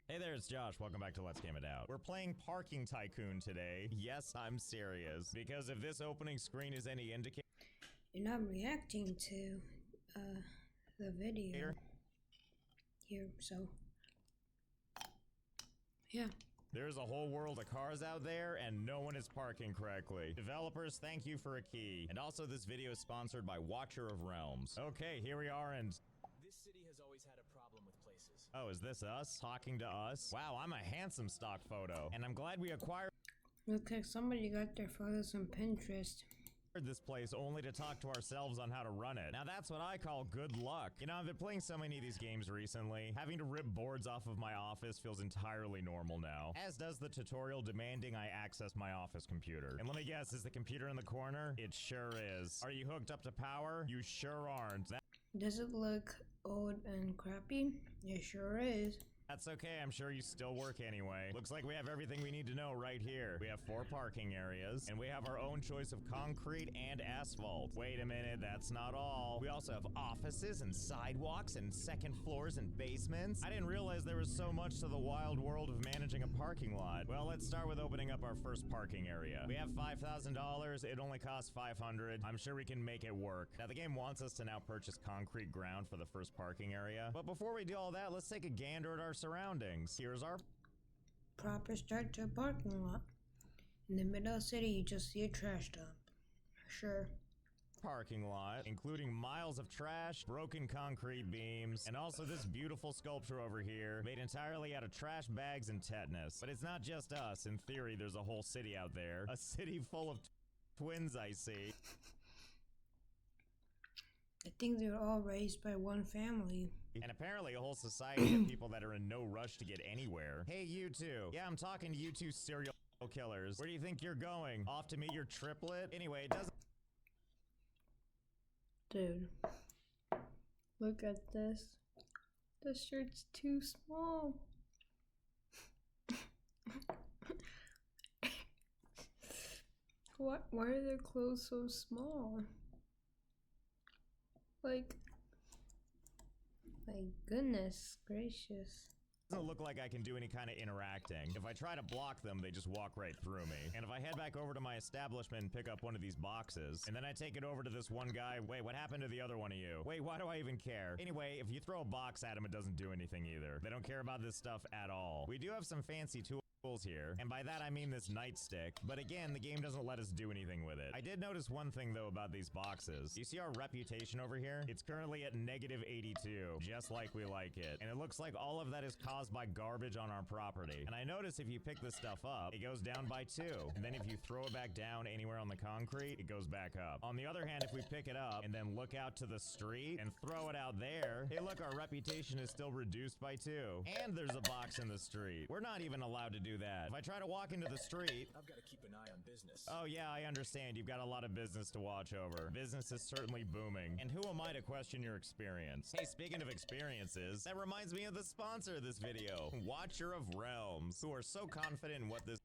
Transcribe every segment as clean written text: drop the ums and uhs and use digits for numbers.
Hey there, it's Josh. Welcome back to Let's Game It Out. We're playing Parking Tycoon today. Yes, I'm serious. Because if this opening screen is any indicator... You're not reacting to, the video here, so... Yeah. There's a whole world of cars out there, and no one is parking correctly. Developers, thank you for a key. And also, this video is sponsored by Watcher of Realms. Okay, here we are, and... This city has always had a problem with places. Oh, is this us? Talking to us? Wow, I'm a handsome stock photo. And I'm glad we acquired Looks like somebody got their photos on Pinterest. this place only to talk to ourselves on how to run it. Now that's what I call good luck. You know, I've been playing so many of these games recently. Having to rip boards off of my office feels entirely normal now. As does the tutorial demanding I access my office computer. And let me guess, is the computer in the corner? It sure is. Are you hooked up to power? You sure aren't. Does it look old and crappy? It sure is. That's okay, I'm sure you still work anyway. Looks like we have everything we need to know right here. We have 4 parking areas, and we have our own choice of concrete and asphalt. Wait a minute, that's not all. We also have offices and sidewalks and second floors and basements. I didn't realize there was so much to the wild world of managing a parking lot. Well, let's start with opening up our first parking area. We have $5,000, it only costs $500. I'm sure we can make it work. Now, the game wants us to now purchase concrete ground for the first parking area. But before we do all that, let's take a gander at our surroundings. Here's our Proper start to a parking lot. In the middle of the city, you just see a trash dump. Sure. parking lot, including miles of trash, broken concrete beams, and also this beautiful sculpture over here, made entirely out of trash bags and tetanus. But it's not just us. In theory, there's a whole city out there. A city full of twins, I see. I think they're all raised by one family. And apparently a whole society of people that are in no rush to get anywhere. Hey, you two. Yeah, I'm talking to you two serial killers. Where do you think you're going? Off to meet your triplet? Anyway, it doesn't... Dude. Look at this. The shirt's too small. Why are their clothes so small? Like, my goodness gracious. Doesn't look like I can do any kind of interacting. If I try to block them, they just walk right through me. And if I head back over to my establishment and pick up one of these boxes, and then I take it over to this one guy, wait, what happened to the other one of you? Wait, why do I even care? Anyway, if you throw a box at them, it doesn't do anything either. They don't care about this stuff at all. We do have some fancy tools here, and by that I mean this nightstick, but again, the game doesn't let us do anything with it. I did notice one thing though about these boxes. You see our reputation over here? It's currently at -82, just like we like it. And it looks like all of that is caused by garbage on our property. And I notice if you pick this stuff up, it goes down by 2. And then if you throw it back down anywhere on the concrete, it goes back up. On the other hand, if we pick it up and then look out to the street and throw it out there, hey look, our reputation is still reduced by 2. And there's a box in the street. We're not even allowed to do that. If I try to walk into the street... I've got to keep an eye on business. Oh yeah, I understand. You've got a lot of business to watch over. Business is certainly booming. And who am I to question your experience? Hey, speaking of experiences, that reminds me of the sponsor of this video, Watcher of Realms, who are so confident in what this...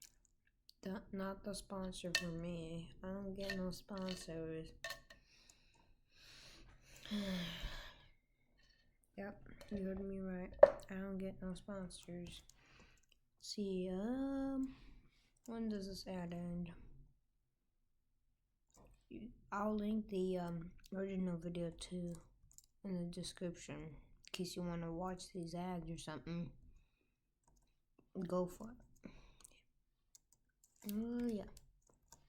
Not the sponsor for me. I don't get no sponsors. Yep, you heard me right. I don't get no sponsors. See, when does this ad end? I'll link the original video too in the description in case you want to watch these ads or something. Go for it. Oh yeah.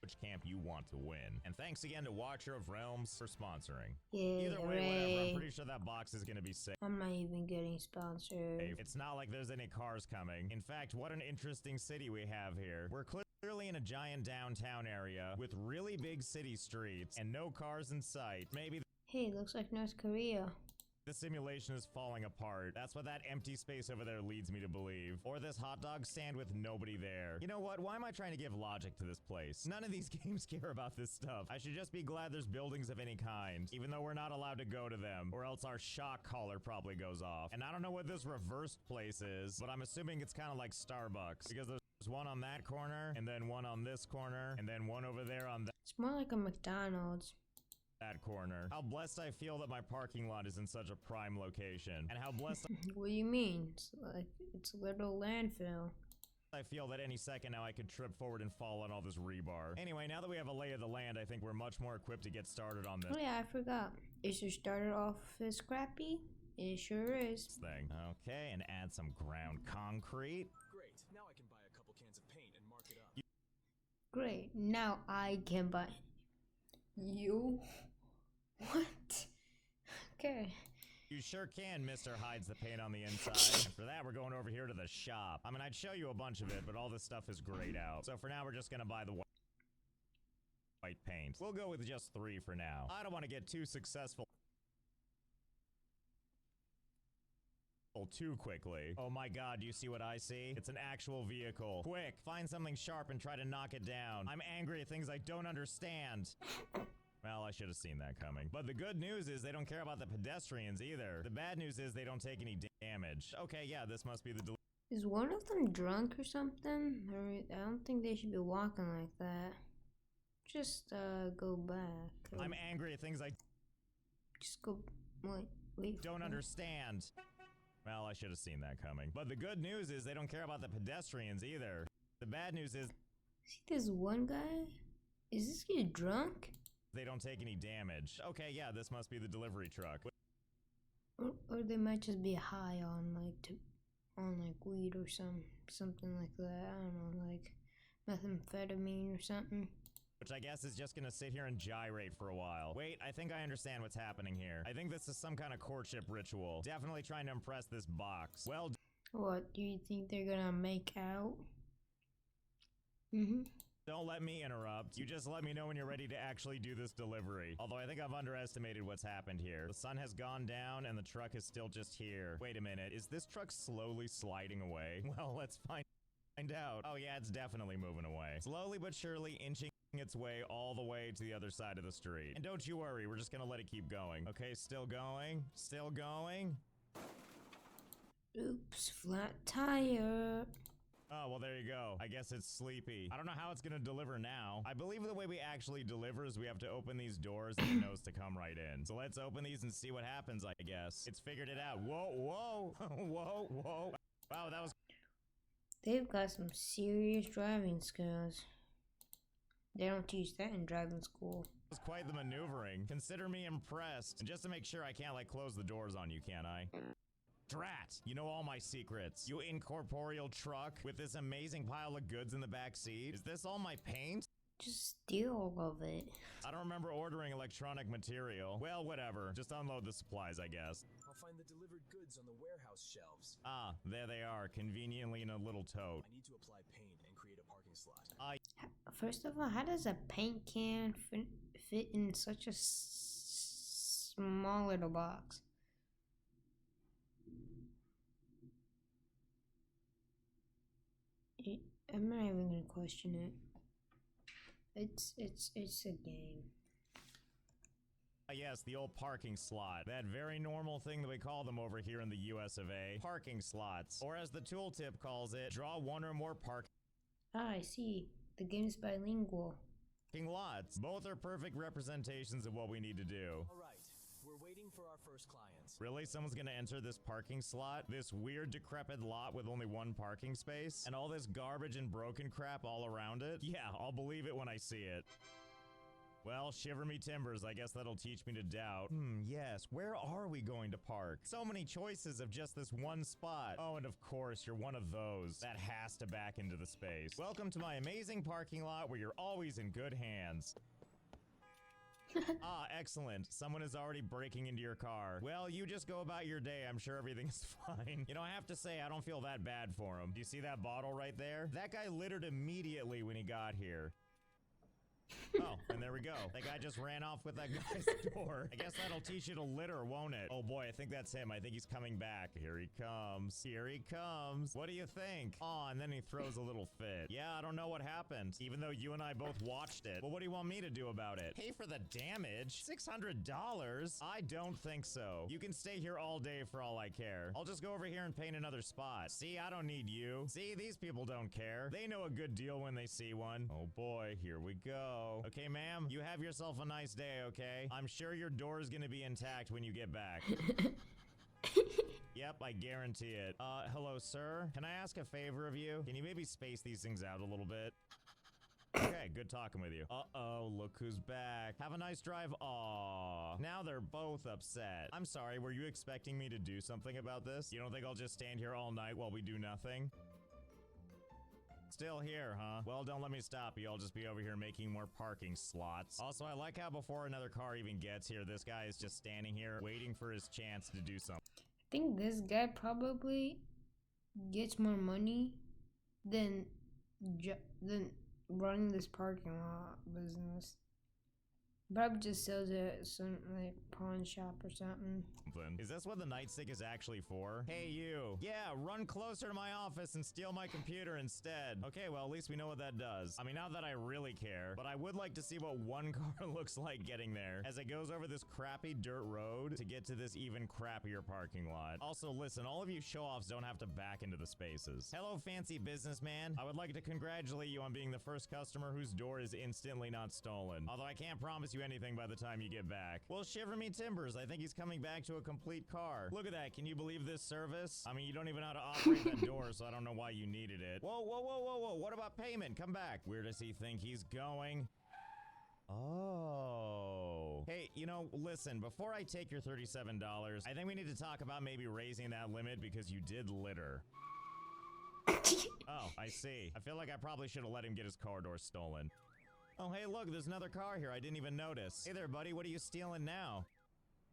Which camp you want to win. And thanks again to Watcher of Realms for sponsoring. Yeah, Either way, whatever, I'm pretty sure that box is gonna be safe. I'm not even getting sponsored. It's not like there's any cars coming. In fact, what an interesting city we have here. We're clearly in a giant downtown area with really big city streets and no cars in sight. Maybe Hey, looks like North Korea. the simulation is falling apart. That's what that empty space over there leads me to believe. Or this hot dog stand with nobody there. You know what? Why am I trying to give logic to this place? None of these games care about this stuff. I should just be glad there's buildings of any kind, even though we're not allowed to go to them, or else our shock collar probably goes off. And I don't know what this reversed place is, but I'm assuming it's kind of like Starbucks, because there's one on that corner, and then one on this corner, and then one over there on that. It's more like a McDonald's. that corner. How blessed I feel that my parking lot is in such a prime location. And how blessed What do you mean? It's a little landfill. I feel that any second now I could trip forward and fall on all this rebar. Anyway, now that we have a lay of the land, I think we're much more equipped to get started on this Oh yeah, I forgot. Is your starter off as scrappy? It sure is. thing. Okay, and add some ground concrete. Great. Now I can buy a couple cans of paint and mark it up. Great. Now I can buy you. What? Okay. You sure can, Mr. Hides the paint on the inside. And for that, we're going over here to the shop. I mean, I'd show you a bunch of it, but all this stuff is grayed out. So for now, we're just gonna buy the white paint. We'll go with just 3 for now. I don't want to get too successful too quickly. Oh my god, do you see what I see? It's an actual vehicle. Quick, find something sharp and try to knock it down. I'm angry at things I don't understand. Well, I should have seen that coming. But the good news is they don't care about the pedestrians either. The bad news is they don't take any damage. Okay, yeah, this must be the Is one of them drunk or something? Or I don't think they should be walking like that. Just go back. I'm angry at things I Just go. Wait. don't understand. Well, I should have seen that coming. But the good news is they don't care about the pedestrians either. The bad news is See this one guy? Is this kid drunk? they don't take any damage. Okay, yeah, this must be the delivery truck. Or they might just be high on like weed or something like that. I don't know, like methamphetamine or something. Which I guess is just gonna sit here and gyrate for a while. Wait, I think I understand what's happening here. I think this is some kind of courtship ritual. Definitely trying to impress this box. Well, What, do you think they're gonna make out? Mm-hmm. don't let me interrupt. You just let me know when you're ready to actually do this delivery. Although I think I've underestimated what's happened here. The sun has gone down and the truck is still just here. Wait a minute, is this truck slowly sliding away? Well, let's find out. Oh yeah, it's definitely moving away. Slowly but surely inching its way all the way to the other side of the street. And don't you worry, we're just gonna let it keep going. Okay, still going, still going. Oops, flat tire. Oh, well, there you go. I guess it's sleepy. I don't know how it's gonna deliver now. I believe the way we actually deliver is we have to open these doors and it knows to come right in. So let's open these and see what happens, I guess. It's figured it out. Whoa, whoa, whoa, whoa. Wow, that was They've got some serious driving skills. They don't teach that in driving school. quite the maneuvering. Consider me impressed. And just to make sure I can't, like, close the doors on you, can I? Drat! You know all my secrets. You incorporeal truck with this amazing pile of goods in the back seat. Is this all my paint? Just steal all of it. I don't remember ordering electronic material. Well, whatever. Just unload the supplies, I guess. I'll find the delivered goods on the warehouse shelves. Ah, there they are, conveniently in a little tote. I need to apply paint and create a parking slot. First of all, how does a paint can fit in such a small little box? I'm not even gonna question it. It's a game. Yes, the old parking slot. That very normal thing that we call them over here in the US of A. Parking slots. Or as the tooltip calls it, draw one or more parking Ah, I see. The game's bilingual. lots. Both are perfect representations of what we need to do. All right, we're waiting for our first client. Really? Someone's gonna enter this parking slot? This weird decrepit lot with only one parking space? And all this garbage and broken crap all around it? Yeah, I'll believe it when I see it. Well, shiver me timbers, I guess that'll teach me to doubt. Yes, where are we going to park? So many choices of just this one spot. Oh, and of course, you're one of those. That has to back into the space. Welcome to my amazing parking lot where you're always in good hands. Ah, excellent. Someone is already breaking into your car. Well, you just go about your day. I'm sure everything is fine. You know, I have to say, I don't feel that bad for him. Do you see that bottle right there? That guy littered immediately when he got here. Oh, and there we go. That guy just ran off with that guy's door. I guess that'll teach you to litter, won't it? Oh boy, I think that's him. I think he's coming back. Here he comes. Here he comes. What do you think? Oh, and then he throws a little fit. Yeah, I don't know what happened, even though you and I both watched it. Well, what do you want me to do about it? Pay for the damage? $600? I don't think so. You can stay here all day for all I care. I'll just go over here and paint another spot. See, I don't need you. See, these people don't care. They know a good deal when they see one. Oh boy, here we go. go. Okay, ma'am, you have yourself a nice day, okay? I'm sure your door is gonna be intact when you get back. Yep, I guarantee it. Hello, sir. Can I ask a favor of you? Can you maybe space these things out a little bit? Okay, good talking with you. Uh-oh, look who's back. Have a nice drive. Aw. Now they're both upset. I'm sorry, were you expecting me to do something about this? You don't think I'll just stand here all night while we do nothing? Still here, huh? Well, don't let me stop you. I'll just be over here making more parking slots. Also, I like how before another car even gets here, this guy is just standing here waiting for his chance to do something. I think this guy probably gets more money than running this parking lot business. Probably just sells it at some like pawn shop or something. Is this what the nightstick is actually for? Hey you! Yeah, run closer to my office and steal my computer instead. Okay, well at least we know what that does. I mean, not that I really care, but I would like to see what one car looks like getting there as it goes over this crappy dirt road to get to this even crappier parking lot. Also, listen, all of you show-offs don't have to back into the spaces. Hello, fancy businessman. I would like to congratulate you on being the first customer whose door is instantly not stolen. Although I can't promise you anything by the time you get back. Well, shiver me timbers. I think he's coming back to a complete car. Look at that. Can you believe this service? I mean, you don't even know how to operate that door, so I don't know why you needed it. Whoa, whoa, whoa, whoa, whoa. What about payment? Come back. Where does he think he's going? Oh. Hey, you know, listen, before I take your $37, I think we need to talk about maybe raising that limit because you did litter. Oh, I see. I feel like I probably should have let him get his car door stolen. Oh, hey, look, there's another car here. I didn't even notice. Hey there, buddy. What are you stealing now?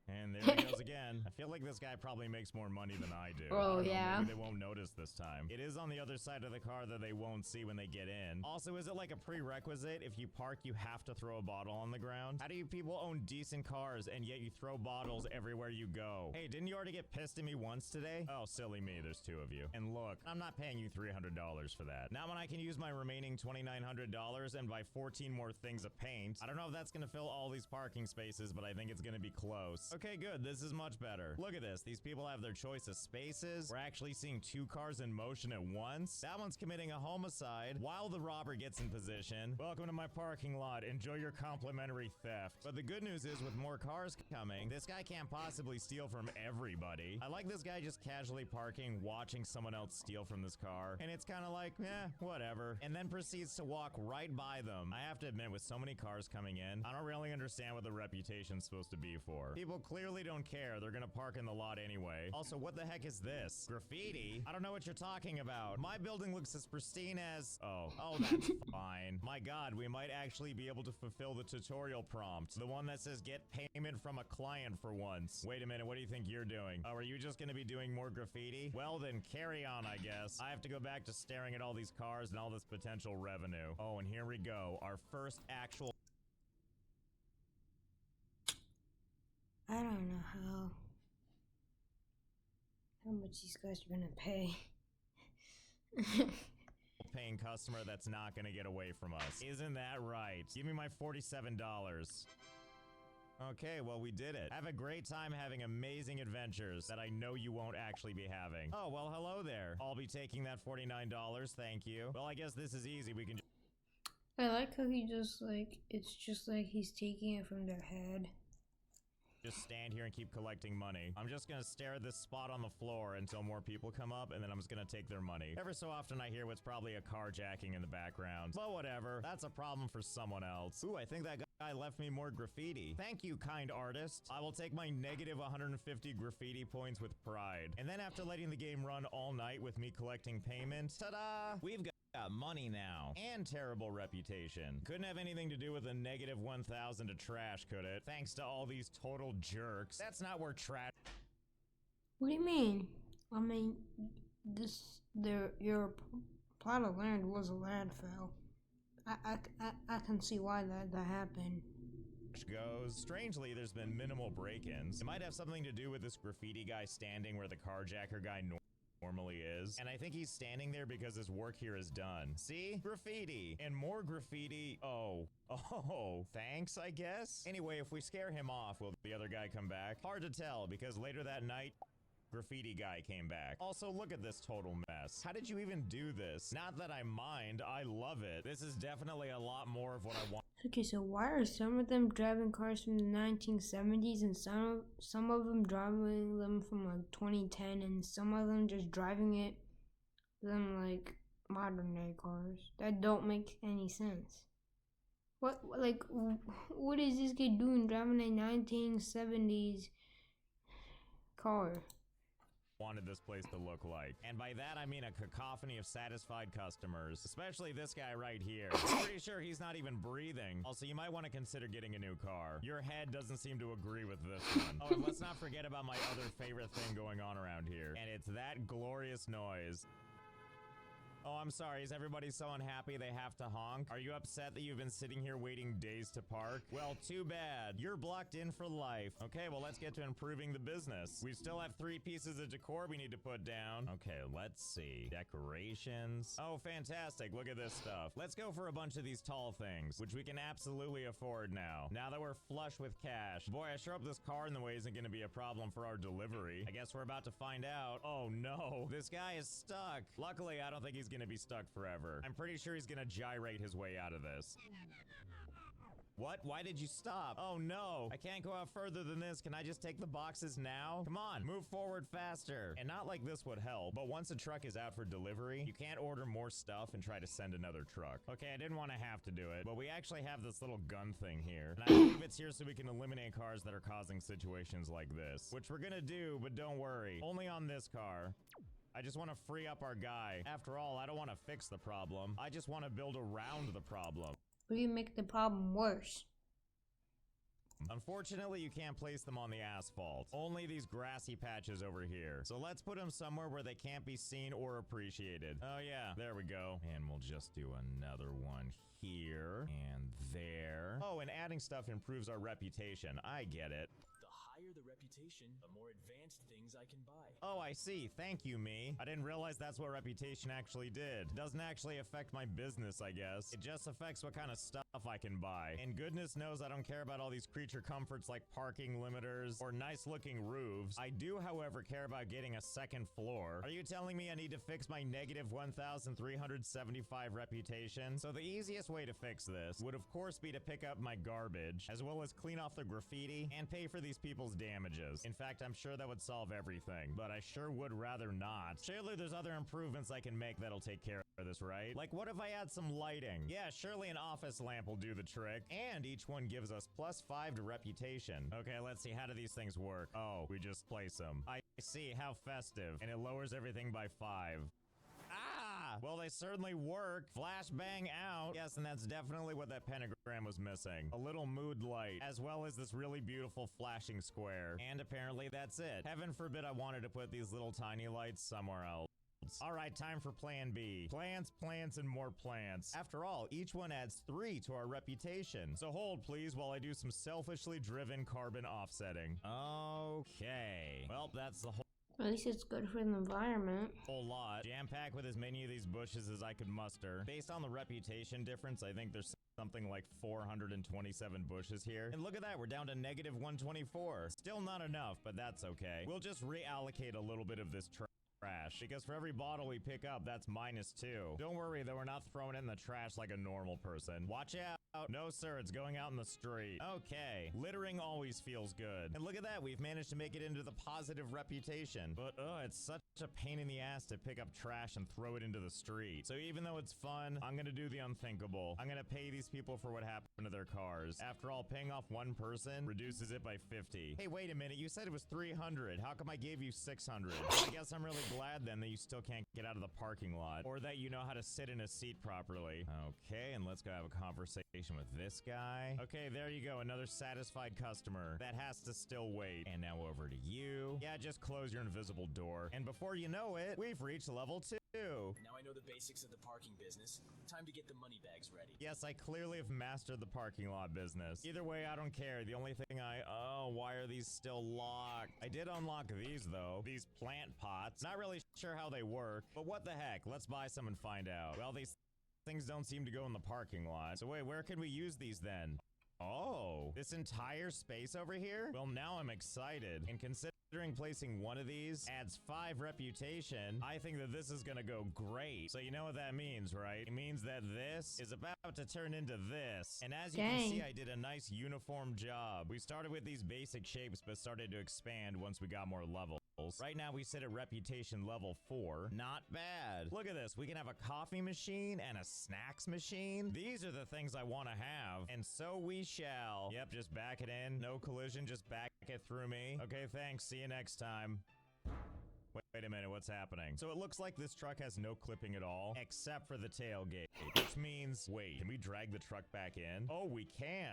And there he goes again. I feel like this guy probably makes more money than I do. Oh, I don't know, yeah. maybe they won't notice this time. It is on the other side of the car that they won't see when they get in. Also, is it like a prerequisite? If you park, you have to throw a bottle on the ground? How do you people own decent cars and yet you throw bottles everywhere you go? Hey, didn't you already get pissed at me once today? Oh, silly me. There's two of you. And look, I'm not paying you $300 for that. Not when I can use my remaining $2,900 and buy 14 more things of paint. I don't know if that's gonna fill all these parking spaces, but I think it's gonna be close. Okay, good. This is much better. Look at this. These people have their choice of spaces. We're actually seeing two cars in motion at once. That one's committing a homicide while the robber gets in position. Welcome to my parking lot. Enjoy your complimentary theft. But the good news is with more cars coming, this guy can't possibly steal from everybody. I like this guy just casually parking, watching someone else steal from this car. And it's kind of like, whatever. And then proceeds to walk right by them. I have to admit, with so many cars coming in, I don't really understand what the reputation's supposed to be for. People clearly don't care. They're gonna park in the lot anyway. Also, what the heck is this? Graffiti? I don't know what you're talking about. My building looks as pristine as... Oh, that's fine. My god, we might actually be able to fulfill the tutorial prompt. The one that says get payment from a client for once. Wait a minute, what do you think you're doing? Oh, are you just gonna be doing more graffiti? Well then, carry on, I guess. I have to go back to staring at all these cars and all this potential revenue. Oh, and here we go. Our first actual... I don't know how much these guys are gonna pay. paying customer that's not gonna get away from us. Isn't that right? Give me my $47. Okay, well, we did it. Have a great time having amazing adventures that I know you won't actually be having. Oh, well, hello there. I'll be taking that $49, thank you. Well, I guess this is easy. We can I like how he just like, it's just like he's taking it from their head. just stand here and keep collecting money. I'm just gonna stare at this spot on the floor until more people come up, and then I'm just gonna take their money. Every so often I hear what's probably a carjacking in the background. But whatever, that's a problem for someone else. Ooh, I think that guy left me more graffiti. Thank you, kind artist. I will take my negative 150 graffiti points with pride. And then after letting the game run all night with me collecting payment, ta-da! We've got money now, and terrible reputation. Couldn't have anything to do with a negative 1,000 to trash, could it? Thanks to all these total jerks. That's not where trash... What do you mean? I mean, your plot of land was a landfill. I can see why that happened. goes. Strangely, there's been minimal break-ins. It might have something to do with this graffiti guy standing where the carjacker guy normally is, and I think he's standing there because his work here is done. See? Graffiti. And more graffiti. Oh, thanks, I guess? Anyway, if we scare him off, will the other guy come back? Hard to tell, because later that night, graffiti guy came back. Also, look at this total mess. How did you even do this? Not that I mind, I love it. This is definitely a lot more of what I want. Okay, so why are some of them driving cars from the 1970s and some of them driving them from like 2010 and some of them just driving them like modern day cars? That don't make any sense. What is this kid doing driving a 1970s car? Wanted this place to look like. And by that, I mean a cacophony of satisfied customers, especially this guy right here. I'm pretty sure he's not even breathing. Also, you might want to consider getting a new car. Your head doesn't seem to agree with this one. Oh, and let's not forget about my other favorite thing going on around here, and it's that glorious noise. Oh, I'm sorry. Is everybody so unhappy they have to honk? Are you upset that you've been sitting here waiting days to park? Well, too bad. You're blocked in for life. Okay, well, let's get to improving the business. We still have 3 pieces of decor we need to put down. Okay, let's see. Decorations. Oh, fantastic. Look at this stuff. Let's go for a bunch of these tall things, which we can absolutely afford now. Now that we're flush with cash. Boy, I sure hope this car in the way isn't going to be a problem for our delivery. I guess we're about to find out. Oh, no. This guy is stuck. Luckily, I don't think he's going to be stuck forever. I'm pretty sure he's gonna gyrate his way out of this. What? Why did you stop? Oh no, I can't go out further than this. Can I just take the boxes now? Come on, move forward faster. And not like this would help, but once a truck is out for delivery, you can't order more stuff and try to send another truck. Okay, I didn't want to have to do it, but we actually have this little gun thing here. And I believe it's here so we can eliminate cars that are causing situations like this, which we're gonna do, but don't worry, only on this car. I just want to free up our guy. After all, I don't want to fix the problem. I just want to build around the problem. Will you make the problem worse? Unfortunately, you can't place them on the asphalt. Only these grassy patches over here. So let's put them somewhere where they can't be seen or appreciated. Oh yeah, there we go. And we'll just do another one here and there. Oh, and adding stuff improves our reputation. I get it. Higher the reputation, the more advanced things I can buy. Oh, I see. Thank you, me. I didn't realize that's what reputation actually did. It doesn't actually affect my business, I guess. It just affects what kind of stuff I can buy. And goodness knows I don't care about all these creature comforts like parking limiters or nice-looking roofs. I do, however, care about getting a second floor. Are you telling me I need to fix my negative 1,375 reputation? So the easiest way to fix this would, of course, be to pick up my garbage, as well as clean off the graffiti and pay for these people's damages. In fact, I'm sure that would solve everything, but I sure would rather not. Surely there's other improvements I can make that'll take care of this, right? Like, what if I add some lighting? Yeah, surely an office lamp will do the trick, and each one gives us +5 to reputation. Okay, let's see, how do these things work? Oh, we just place them. I see, how festive. And it lowers everything by 5. Ah! Well, they certainly work. Flash bang out. Yes, and that's definitely what that pentagram was missing. A little mood light, as well as this really beautiful flashing square. And apparently that's it. Heaven forbid I wanted to put these little tiny lights somewhere else. Alright, time for plan B. Plants, plants, and more plants. After all, each one adds 3 to our reputation. So hold, please, while I do some selfishly driven carbon offsetting. Okay. Well, that's the whole At least it's good for the environment. whole lot. Jam-packed with as many of these bushes as I could muster. Based on the reputation difference, I think there's something like 427 bushes here. And look at that, we're down to negative 124. Still not enough, but that's okay. We'll just reallocate a little bit of this trash, because for every bottle we pick up, that's -2. Don't worry though, we're not throwing it in the trash like a normal person. Watch out. No sir, it's going out in the street. Okay, littering always feels good. And look at that, we've managed to make it into the positive reputation. But it's such a pain in the ass to pick up trash and throw it into the street. So even though it's fun, I'm gonna do the unthinkable. I'm gonna pay these people for what happened to their cars. After all, paying off one person reduces it by 50. Hey, wait a minute, you said it was 300. How come I gave you 600? I guess I'm really glad then that you still can't get out of the parking lot, or that you know how to sit in a seat properly. Okay, and let's go have a conversation with this guy. Okay, there you go, another satisfied customer. That has to still wait. And now over to you. Yeah, just close your invisible door. And before you know it, we've reached level 2. Now I know the basics of the parking business. Time to get the money bags ready. Yes, I clearly have mastered the parking lot business. Either way, I don't care. The only thing oh, why are these still locked? I did unlock these though. These plant pots. Not really sure how they work, but what the heck? Let's buy some and find out. Well, these things don't seem to go in the parking lot. So wait, where can we use these then? Oh, this entire space over here? Well, now I'm excited. And considering placing one of these adds 5 reputation, I think that this is gonna go great. So you know what that means, right? It means that this is about to turn into this. And as you can see, I did a nice uniform job. We started with these basic shapes, but started to expand once we got more levels. Right now we sit at reputation level 4. Not bad. Look at this. We can have a coffee machine and a snacks machine. These are the things I want to have. And so we shall. Yep, just back it in. No collision, just back it through me. Okay, thanks. See you next time. Wait a minute, what's happening? So it looks like this truck has no clipping at all, except for the tailgate, which means, wait, can we drag the truck back in? Oh, we can.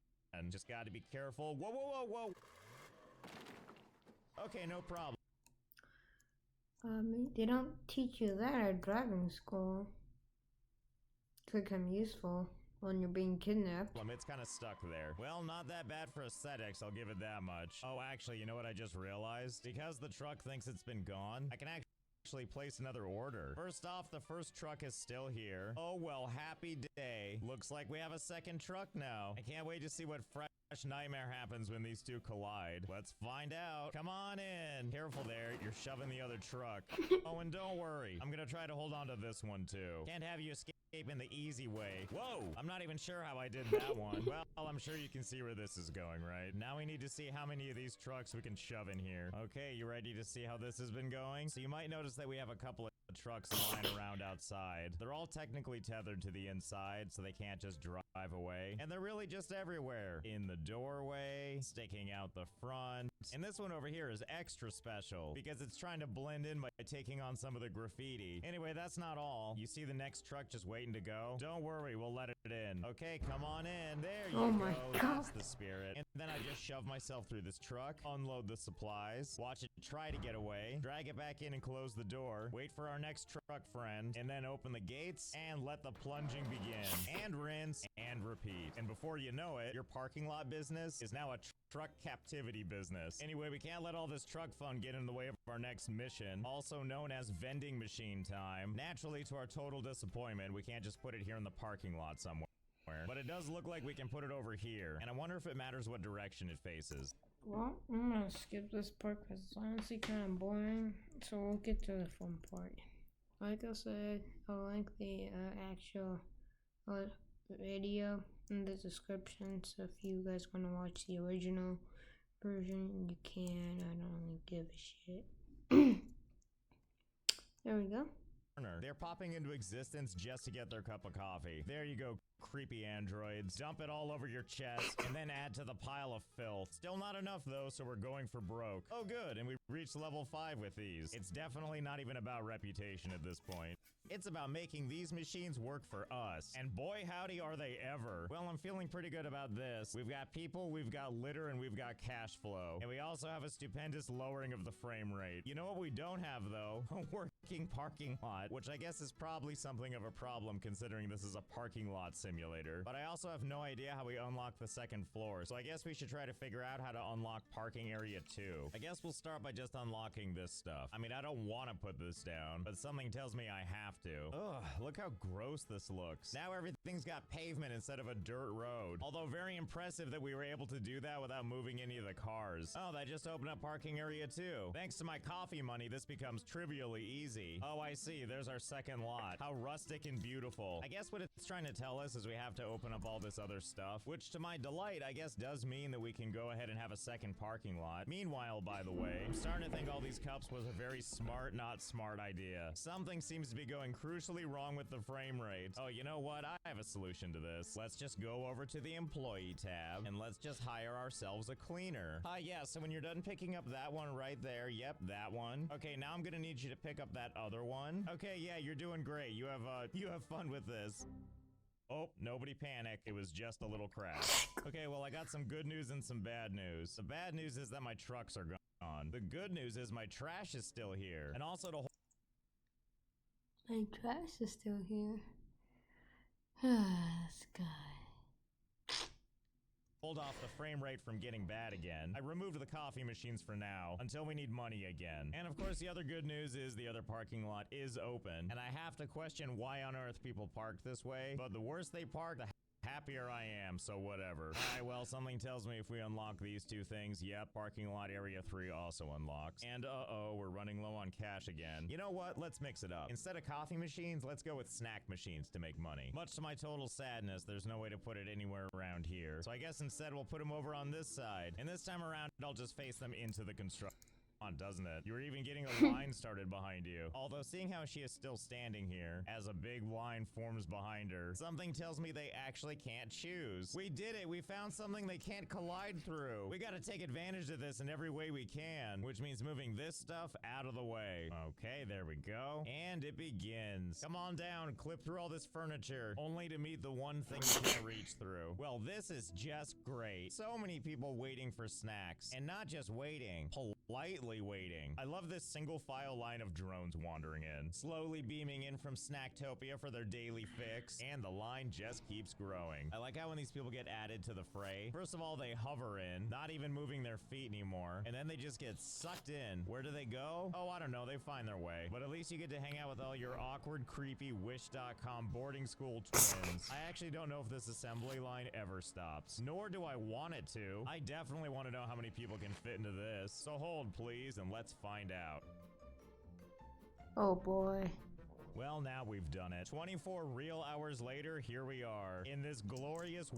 Just gotta be careful. Whoa, whoa, whoa, whoa. Okay, no problem. They don't teach you that at driving school. Could come useful when you're being kidnapped. It's kind of stuck there. Well, not that bad for aesthetics, I'll give it that much. Oh, actually, you know what I just realized? Because the truck thinks it's been gone, I can actually place another order. First off, the first truck is still here. Oh, well, happy day. Looks like we have a second truck now. I can't wait to see what fresh nightmare happens when these two collide. Let's find out. Come on in. Careful there, you're shoving the other truck. Oh, and don't worry, I'm gonna try to hold on to this one too. Can't have you escape in the easy way. Whoa, I'm not even sure how I did that one. Well, I'm sure you can see where this is going, right? Now we need to see how many of these trucks we can shove in here. Okay, you ready to see how this has been going? So you might notice that we have a couple of trucks lying around outside. They're all technically tethered to the inside, so they can't just drive away. And they're really just everywhere. In the doorway, sticking out the front. And this one over here is extra special because it's trying to blend in by taking on some of the graffiti. Anyway, that's not all. You see the next truck just waiting to go? Don't worry, we'll let it in. Okay, come on in. There you go. Oh my God. That's the spirit. And then I just shove myself through this truck, unload the supplies, watch it try to get away, drag it back in and close the door, wait for our next truck friend, and then open the gates and let the plunging begin. And rinse and repeat. And before you know it, your parking lot business is now a truck captivity business. Anyway, we can't let all this truck fun get in the way of our next mission, also known as vending machine time. Naturally, to our total disappointment, we can't just put it here in the parking lot somewhere. But it does look like we can put it over here, and I wonder if it matters what direction it faces. Well, I'm gonna skip this part because it's honestly kind of boring, so we'll get to the fun part. Like I said, I'll link the actual video in the description, so if you guys want to watch the original version, you can. I don't really give a shit. There we go. They're popping into existence just to get their cup of coffee. There you go, creepy androids. Dump it all over your chest and then add to the pile of filth. Still not enough though, so we're going for broke. Oh good, and we've reached level 5 with these. It's definitely not even about reputation at this point. It's about making these machines work for us. And boy howdy are they ever. Well, I'm feeling pretty good about this. We've got people, we've got litter, and we've got cash flow. And we also have a stupendous lowering of the frame rate. You know what we don't have though? A working parking lot, which I guess is probably something of a problem considering this is a parking lot simulator. But I also have no idea how we unlock the second floor, so I guess we should try to figure out how to unlock parking area 2. I guess we'll start by just unlocking this stuff. I mean, I don't want to put this down, but something tells me I have to. Ugh, look how gross this looks. Now everything's got pavement instead of a dirt road. Although very impressive that we were able to do that without moving any of the cars. Oh, that just opened up parking area 2. Thanks to my coffee money, this becomes trivially easy. Oh, I see. There's our second lot. How rustic and beautiful. I guess what it's trying to tell us is we have to open up all this other stuff, which to my delight, I guess does mean that we can go ahead and have a second parking lot. Meanwhile, by the way, I'm starting to think all these cups was a very smart, not smart idea. Something seems to be going crucially wrong with the frame rate. Oh, you know what? I have a solution to this. Let's just go over to the employee tab and let's just hire ourselves a cleaner. Yeah, so when you're done picking up that one right there, yep, that one. Okay, now I'm gonna need you to pick up that other one. Okay, yeah, you're doing great. You have fun with this. Oh, nobody panic. It was just a little crash. Okay, well, I got some good news and some bad news. The bad news is that my trucks are gone. The good news is my trash is still here. And also to my trash is still here. This guy. hold off the frame rate from getting bad again. I removed the coffee machines for now, until we need money again. And of course, the other good news is the other parking lot is open. And I have to question why on earth people park this way, but the worse they park, the Happier I am, so whatever. Alright, well, something tells me if we unlock these two things, yep, parking lot area 3 also unlocks. And uh-oh, we're running low on cash again. You know what? Let's mix it up. Instead of coffee machines, let's go with snack machines to make money. Much to my total sadness, there's no way to put it anywhere around here. So I guess instead we'll put them over on this side. And this time around, I'll just face them into the construction. Doesn't it? You're even getting a line started behind you. Although seeing how she is still standing here as a big line forms behind her, something tells me they actually can't choose. We did it. We found something they can't collide through. We gotta take advantage of this in every way we can, which means moving this stuff out of the way. Okay, there we go. And it begins. Come on down, clip through all this furniture, only to meet the one thing you can't reach through. Well, this is just great. So many people waiting for snacks, and not just waiting, politely waiting. I love this single file line of drones wandering in, slowly beaming in from Snacktopia for their daily fix, and the line just keeps growing. I like how when these people get added to the fray, first of all, they hover in, not even moving their feet anymore, and then they just get sucked in. Where do they go? Oh, I don't know, they find their way. But at least you get to hang out with all your awkward, creepy Wish.com boarding school twins. I actually don't know if this assembly line ever stops, nor do I want it to. I definitely want to know how many people can fit into this. So hold, please, and let's find out. Oh boy. Well, now we've done it. 24 real hours later, here we are, in this glorious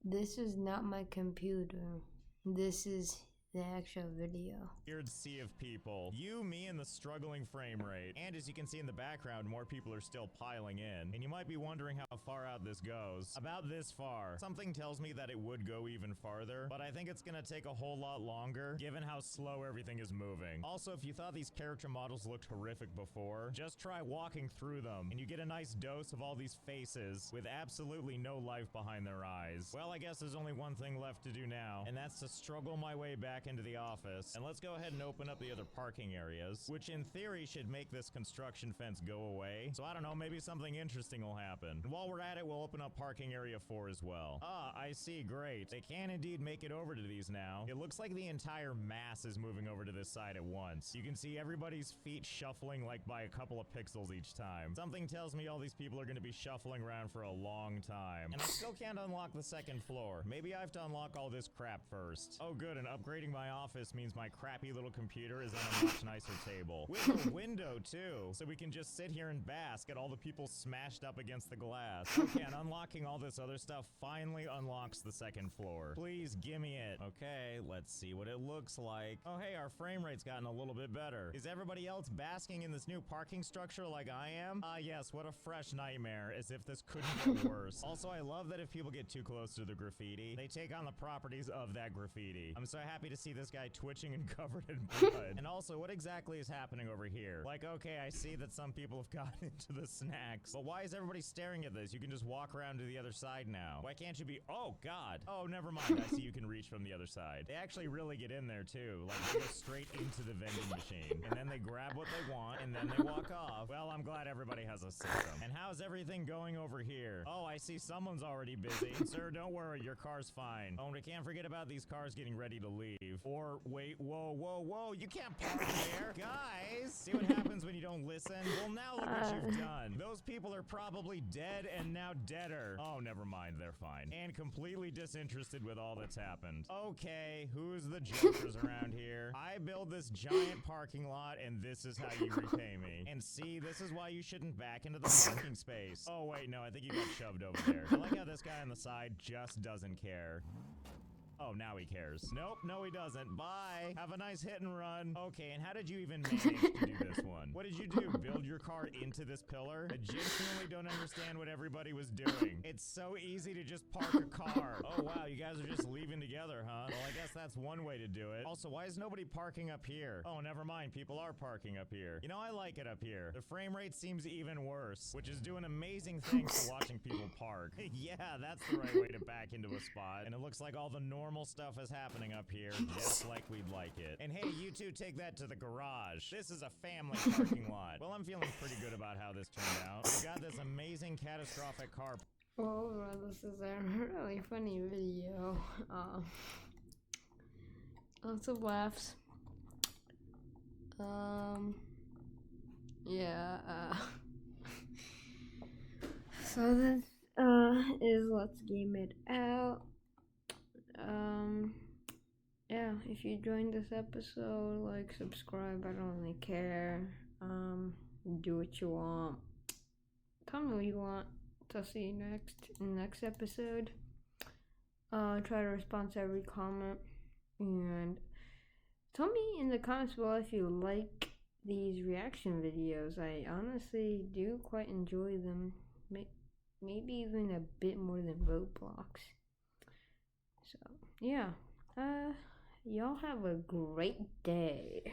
This is not my computer. This is the actual video. weird sea of people. You, me, and the struggling frame rate. And as you can see in the background, more people are still piling in. And you might be wondering how far out this goes. About this far. Something tells me that it would go even farther, but I think it's gonna take a whole lot longer, given how slow everything is moving. Also, if you thought these character models looked horrific before, just try walking through them, and you get a nice dose of all these faces with absolutely no life behind their eyes. Well, I guess there's only one thing left to do now, and that's to struggle my way back into the office. And let's go ahead and open up the other parking areas, which in theory should make this construction fence go away. So I don't know, maybe something interesting will happen. And while we're at it, we'll open up parking area 4 as well. Ah, I see, great. They can indeed make it over to these now. It looks like the entire mass is moving over to this side at once. You can see everybody's feet shuffling like by a couple of pixels each time. Something tells me all these people are going to be shuffling around for a long time. And I still can't unlock the second floor. Maybe I have to unlock all this crap first. Oh good, and upgrading my office means my crappy little computer is on a much nicer table. With a window too, so we can just sit here and bask at all the people smashed up against the glass. Okay, and unlocking all this other stuff finally unlocks the second floor. Please gimme it. Okay, let's see what it looks like. Oh hey, our frame rate's gotten a little bit better. Is everybody else basking in this new parking structure like I am? Ah yes, what a fresh nightmare, as if this couldn't get worse. Also, I love that if people get too close to the graffiti, they take on the properties of that graffiti. I'm so happy to see this guy twitching and covered in blood. And also, what exactly is happening over here? Like, okay, I see that some people have gotten into the snacks, but why is everybody staring at this? You can just walk around to the other side now. Why can't you be— oh god. Oh, never mind, I see you can reach from the other side. They actually really get in there too. Like, they go straight into the vending machine, and then they grab what they want, and then they walk off. Well, I'm glad everybody has a system. And how's everything going over here? Oh, I see someone's already busy. Sir, don't worry, your car's fine. Oh, and we can't forget about these cars getting ready to leave. Or, wait, whoa, whoa, whoa, you can't park there. Guys, see what happens when you don't listen? Well, now look what you've done. Those people are probably dead and now deader. Oh, never mind, they're fine. And completely disinterested with all that's happened. Okay, who's the jokers around here? I build this giant parking lot, and this is how you repay me. And see, this is why you shouldn't back into the parking space. Oh, wait, no, I think you got shoved over there. I like how this guy on the side just doesn't care. Oh, now he cares. Nope, no he doesn't. Bye. Have a nice hit and run. Okay, and how did you even manage to do this one? What did you do? Build your car into this pillar? I genuinely don't understand what everybody was doing. It's so easy to just park a car. Oh, wow, you guys are just leaving together, huh? Well, I guess that's one way to do it. Also, why is nobody parking up here? Oh, never mind. People are parking up here. You know, I like it up here. The frame rate seems even worse, which is doing amazing things for watching people park. Yeah, that's the right way to back into a spot. And it looks like all the normal stuff is happening up here, just like we'd like it. And hey, you two take that to the garage. This is a family parking lot. Well, I'm feeling pretty good about how this turned out. We've got this amazing catastrophic car. Oh, this is a really funny video. Lots of laughs. Yeah, so is Let's Game It Out. Yeah, if you joined this episode, like, subscribe, I don't really care. Do what you want. Tell me what you want. I'll see you next episode. Try to respond to every comment, and tell me in the comments below if you like these reaction videos. I honestly do quite enjoy them. Maybe even a bit more than Roblox. So, yeah. Y'all have a great day.